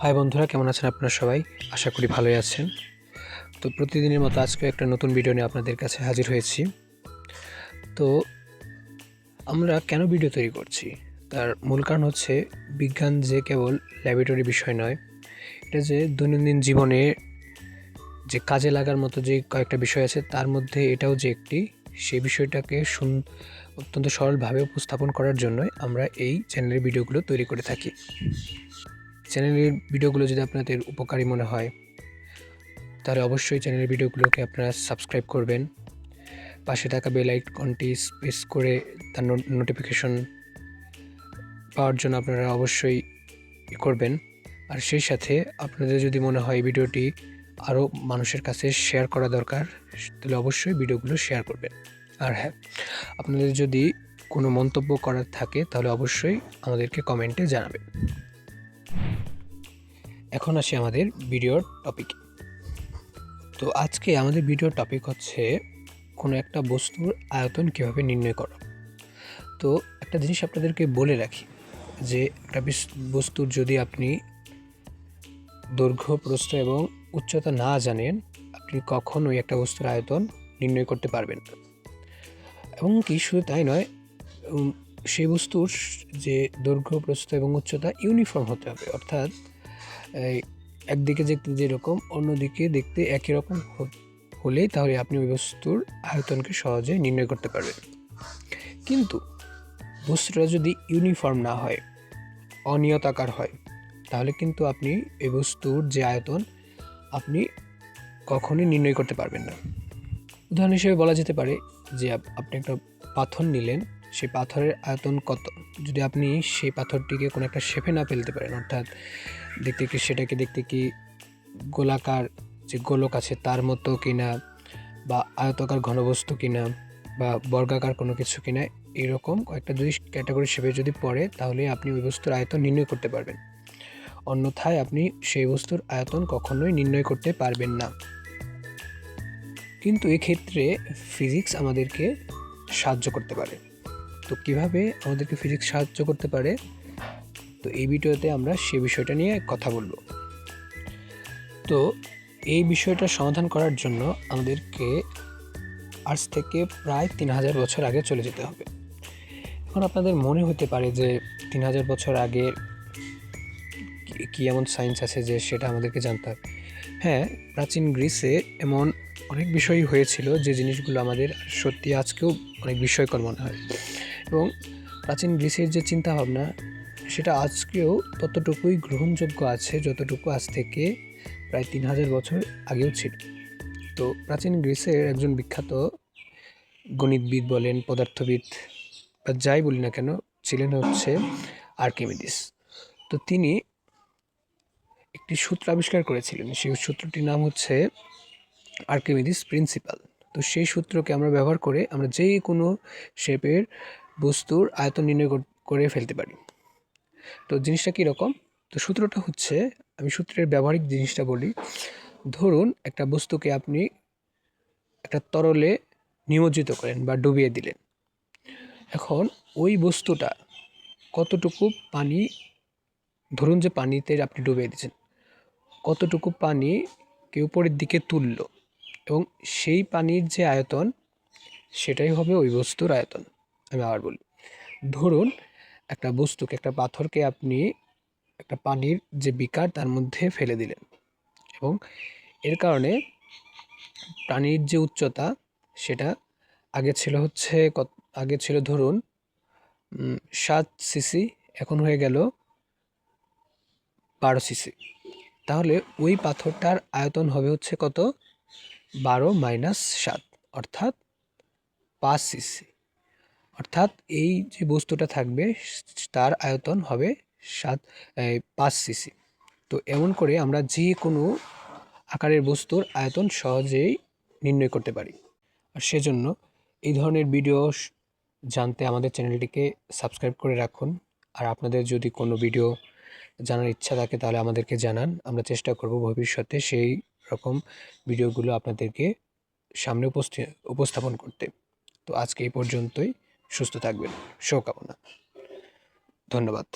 High বন্ধুরা, কেমন আছেন আপনারা সবাই? আশা করি ভালোই আছেন। তো প্রতিদিনের মতো আজকেও একটা নতুন ভিডিও নিয়ে আপনাদের কাছে হাজির হয়েছি। তো আমরা কেন ভিডিও তৈরি করছি? তার মূল কারণ হচ্ছে বিজ্ঞান যে কেবল ল্যাবরেটরি বিষয় নয়, এটা যে দৈনন্দিন জীবনে যে কাজে লাগার মতো যে কয়েকটা বিষয় আছে তার মধ্যে এটাও যে একটি, সেই বিষয়টাকে অত্যন্ত সরলভাবে উপস্থাপন করার জন্যই আমরা এই চ্যানেলের ভিডিওগুলো তৈরি করে থাকি। চ্যানেলের ভিডিওগুলো যদি আপনাদের উপকারী মনে হয় তাহলে অবশ্যই চ্যানেলের ভিডিওগুলোকে আপনারা সাবস্ক্রাইব করবেন। পাশে থাকা বেল আইকনটি প্রেস করে তার নোটিফিকেশন পাওয়ার জন্য আপনারা অবশ্যই করবেন। আর সেই সাথে আপনাদের যদি মনে হয় ভিডিওটি আরও মানুষের কাছে শেয়ার করা দরকার, তাহলে অবশ্যই ভিডিওগুলো শেয়ার করবেন। আর হ্যাঁ, আপনাদের যদি কোনো মন্তব্য করার থাকে তাহলে অবশ্যই আমাদেরকে কমেন্টে জানাবেন। এখন আসি আমাদের ভিডিওর টপিকে। তো আজকে আমাদের ভিডিওর টপিক হচ্ছে কোনো একটা বস্তুর আয়তন কীভাবে নির্ণয় করা। তো একটা জিনিস আপনাদেরকে বলে রাখি যে একটা বস্তুর যদি আপনি দৈর্ঘ্য, প্রস্থ এবং উচ্চতা না জানেন, আপনি কখনোই একটা বস্তুর আয়তন নির্ণয় করতে পারবেন না। এবং কি শুধু তাই নয়, সেই বস্তুর যে দৈর্ঘ্য, প্রস্থ এবং উচ্চতা ইউনিফর্ম হতে হবে, অর্থাৎ একদিকে দেখতে যেরকম অন্যদিকে দেখতে একই রকম হলেই তাহলে আপনি ওই বস্তুর আয়তনকে সহজে নির্ণয় করতে পারবেন। কিন্তু বস্তুটা যদি ইউনিফর্ম না হয়, অনিয়তাকার হয়, তাহলে কিন্তু আপনি এই বস্তুর যে আয়তন আপনি কখনোই নির্ণয় করতে পারবেন না। উদাহরণ হিসেবে বলা যেতে পারে যে আপনি একটা পাথর নিলেন, সেই পাথরের আয়তন কত। যদি আপনি সেই পাথরটিকে কোনো একটা শেপে না ফেলতে পারেন, অর্থাৎ সেটাকে দেখতে কি গোলাকার যে গোলক আছে তার মতো কিনা, বা আয়তাকার ঘনবস্তু কিনা, বা বর্গাকার কোনো কিছু কিনা, এরকম কয়েকটা যদি ক্যাটাগরি শেপে যদি পড়ে, তাহলে আপনি ওই বস্তুর আয়তন নির্ণয় করতে পারবেন। অন্যথায় আপনি সেই বস্তুর আয়তন কখনোই নির্ণয় করতে পারবেন না। কিন্তু এক্ষেত্রে ফিজিক্স আমাদেরকে সাহায্য করতে পারে। তো কিভাবে আমাদেরকে ফিজিক্স সাহায্য করতে পারে, তো এই ভিডিওতে আমরা সে বিষয়টা নিয়ে কথা বলবো। তো এই বিষয়টা সমাধান করার জন্য আমাদেরকে আজ থেকে প্রায় 3000 বছর আগে চলে যেতে হবে। এখন আপনাদের মনে হতে পারে যে 3000 বছর আগে কি এমন সায়েন্স আছে যে সেটা আমাদেরকে জানতে হবে। হ্যাঁ, প্রাচীন গ্রিসে এমন অনেক বিষয়ই হয়েছিল যে জিনিসগুলো আমাদের সত্যি আজকেও অনেক বিস্ময়কর মনে হয়। এবং প্রাচীন গ্রিসের যে চিন্তাভাবনা, সেটা আজকেও ততটুকুই গ্রহণযোগ্য আছে যতটুকু আজ থেকে প্রায় 3000 বছর আগেও ছিল। তো প্রাচীন গ্রিসের একজন বিখ্যাত গণিতবিদ বলেন, পদার্থবিদ বা যাই বলি না কেন, ছিলেন হচ্ছে আর্কিমিডিস। তো তিনি একটি সূত্র আবিষ্কার করেছিলেন, সেই সূত্রটির নাম হচ্ছে আর্কিমিডিস প্রিন্সিপাল। তো সেই সূত্রকে আমরা ব্যবহার করে আমরা যে কোনো শেপের বস্তুর আয়তন নির্ণয় করে ফেলতে পারি। তো জিনিসটা কীরকম? তো সূত্রটা হচ্ছে, আমি সূত্রের ব্যবহারিক জিনিসটা বলি। ধরুন একটা বস্তুকে আপনি একটা তরলে নিমজ্জিত করেন বা ডুবিয়ে দিলেন। এখন ওই বস্তুটা কতটুকু পানি, ধরুন যে পানিতে আপনি ডুবিয়ে দিচ্ছেন, কতটুকু পানিকে উপরের দিকে তুলল, এবং সেই পানির যে আয়তন সেটাই হবে ওই বস্তুর আয়তন। আমি আবার বলি, ধরুন একটা বস্তুকে, একটা পাথরকে আপনি একটা পানির যে বিকার তার মধ্যে ফেলে দিলেন, এবং এর কারণে পানির যে উচ্চতা সেটা আগে ছিল ধরুন 7 সিসি, এখন হয়ে গেল 12 সিসি। তাহলে ওই পাথরটার আয়তন হবে হচ্ছে কত? 12 - 7, অর্থাৎ 5 সিসি। অর্থাৎ এই যে বস্তুটা থাকবে তার আয়তন হবে 5 সিসি। তো এমন করে আমরা যে কোনো আকারের বস্তুর আয়তন সহজেই নির্ণয় করতে পারি। আর সেজন্য এই ধরনের ভিডিও জানতে আমাদের চ্যানেলটিকে সাবস্ক্রাইব করে রাখুন। আর আপনাদের যদি কোনো ভিডিও জানার ইচ্ছা থাকে তাহলে আমাদেরকে জানান, আমরা চেষ্টা করব ভবিষ্যতে সেই রকম ভিডিওগুলো আপনাদেরকে সামনে উপস্থাপন করতে। তো আজকে এই পর্যন্তই। সুস্থ থাকবেন, শুভকামনা। ধন্যবাদ।